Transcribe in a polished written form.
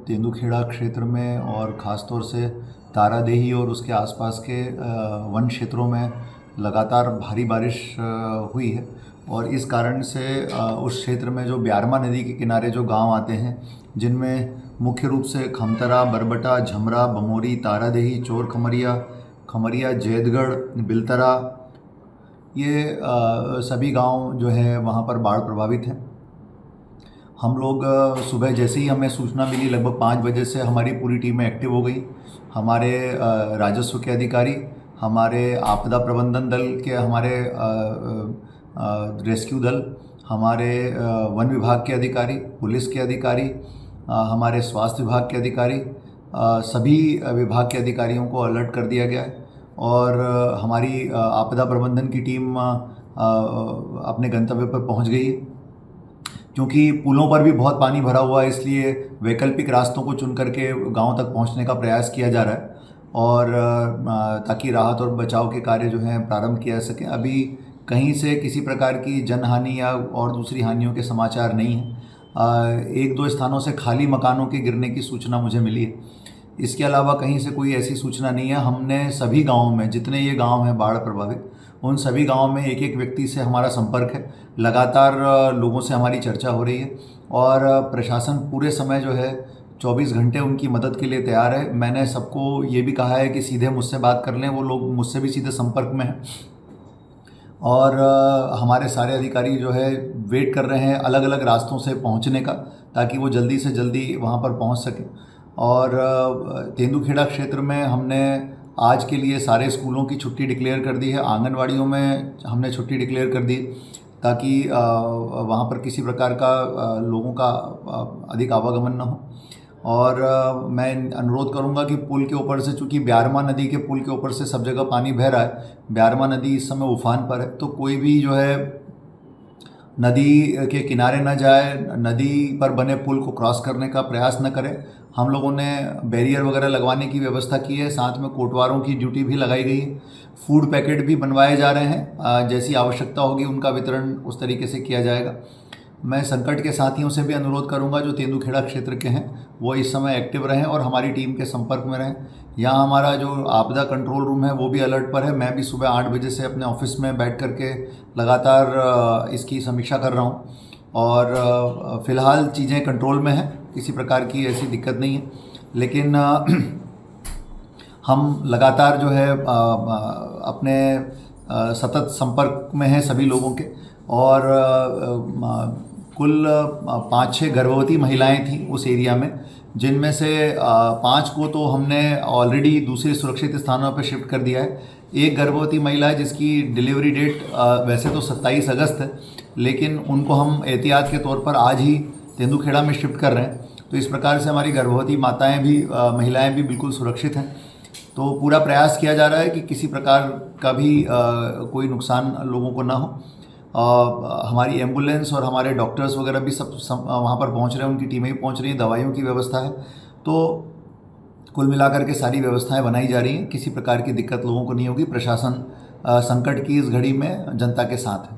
तेंदुखेड़ा क्षेत्र में और ख़ास तौर से तारादेही और उसके आसपास के वन क्षेत्रों में लगातार भारी बारिश हुई है और इस कारण से उस क्षेत्र में जो ब्यारमा नदी के किनारे जो गांव आते हैं, जिनमें मुख्य रूप से खमतरा, बरबटा, झमरा, बमोरी, तारादेही, चोर खमरिया, खमरिया, जैदगढ़, बिलतरा, ये सभी गांव जो हैं वहाँ पर बाढ़ प्रभावित हैं। हम लोग सुबह जैसे ही हमें सूचना मिली लगभग 5 बजे से हमारी पूरी टीमें एक्टिव हो गई। हमारे राजस्व के अधिकारी, हमारे आपदा प्रबंधन दल के, हमारे रेस्क्यू दल, हमारे वन विभाग के अधिकारी, पुलिस के अधिकारी, हमारे स्वास्थ्य विभाग के अधिकारी, सभी विभाग के अधिकारियों को अलर्ट कर दिया गया है और हमारी आपदा प्रबंधन की टीम अपने गंतव्य पर पहुंच गई है। क्योंकि पुलों पर भी बहुत पानी भरा हुआ है, इसलिए वैकल्पिक रास्तों को चुन करके गांव तक पहुंचने का प्रयास किया जा रहा है और ताकि राहत और बचाव के कार्य जो हैं प्रारंभ किया सकें। अभी कहीं से किसी प्रकार की जनहानि या और दूसरी हानियों के समाचार नहीं हैं। एक दो स्थानों से खाली मकानों के गिरने की सूचना मुझे मिली है। इसके अलावा कहीं से कोई ऐसी सूचना नहीं है। हमने सभी गाँवों में, जितने ये गाँव हैं बाढ़ प्रभावित, उन सभी गाँव में एक एक व्यक्ति से हमारा संपर्क है। लगातार लोगों से हमारी चर्चा हो रही है और प्रशासन पूरे समय जो है 24 घंटे उनकी मदद के लिए तैयार है। मैंने सबको ये भी कहा है कि सीधे मुझसे बात कर लें, वो लोग मुझसे भी सीधे संपर्क में हैं और हमारे सारे अधिकारी जो है वेट कर रहे हैं अलग अलग रास्तों से पहुंचने का, ताकि वो जल्दी से जल्दी वहां पर पहुंच सकें। और तेंदुखेड़ा क्षेत्र में हमने आज के लिए सारे स्कूलों की छुट्टी डिक्लेयर कर दी है। आंगनवाड़ियों में हमने छुट्टी डिक्लेयर कर दी ताकि वहाँ पर किसी प्रकार का लोगों का अधिक आवागमन न हो। और मैं अनुरोध करूँगा कि पुल के ऊपर से, चूँकि ब्यारमा नदी के पुल के ऊपर से सब जगह पानी बह रहा है, ब्यारमा नदी इस समय उफान पर है, तो कोई भी जो है नदी के किनारे न जाए, नदी पर बने पुल को क्रॉस करने का प्रयास न करें। हम लोगों ने बैरियर वगैरह लगवाने की व्यवस्था की है, साथ में कोटवारों की ड्यूटी भी लगाई गई है। फूड पैकेट भी बनवाए जा रहे हैं, जैसी आवश्यकता होगी उनका वितरण उस तरीके से किया जाएगा। मैं संकट के साथियों से भी अनुरोध करूंगा जो तेंदुखेड़ा क्षेत्र के हैं वो इस समय एक्टिव रहें और हमारी टीम के संपर्क में रहें। यहाँ हमारा जो आपदा कंट्रोल रूम है वो भी अलर्ट पर है। मैं भी सुबह 8 बजे से अपने ऑफिस में बैठ करके लगातार इसकी समीक्षा कर रहा हूँ और फ़िलहाल चीज़ें कंट्रोल में हैं, किसी प्रकार की ऐसी दिक्कत नहीं है। लेकिन हम लगातार जो है अपने सतत संपर्क में हैं सभी लोगों के और कुल 5-6 गर्भवती महिलाएं थीं उस एरिया में, जिनमें से 5 को तो हमने ऑलरेडी दूसरे सुरक्षित स्थानों पर शिफ्ट कर दिया है। एक गर्भवती महिला है जिसकी डिलीवरी डेट वैसे तो 27 अगस्त है, लेकिन उनको हम एहतियात के तौर पर आज ही तेंदुखेड़ा में शिफ्ट कर रहे हैं। तो इस प्रकार से हमारी गर्भवती माताएं भी, महिलाएं भी बिल्कुल सुरक्षित हैं। तो पूरा प्रयास किया जा रहा है कि किसी प्रकार का भी कोई नुकसान लोगों को ना हो। हमारी एम्बुलेंस और हमारे डॉक्टर्स वगैरह भी सब वहाँ पर पहुँच रहे हैं, उनकी टीमें भी पहुँच रही हैं, दवाइयों की व्यवस्था है। तो कुल मिलाकर के सारी व्यवस्थाएं बनाई जा रही हैं, किसी प्रकार की दिक्कत लोगों को नहीं होगी। प्रशासन संकट की इस घड़ी में जनता के साथ है।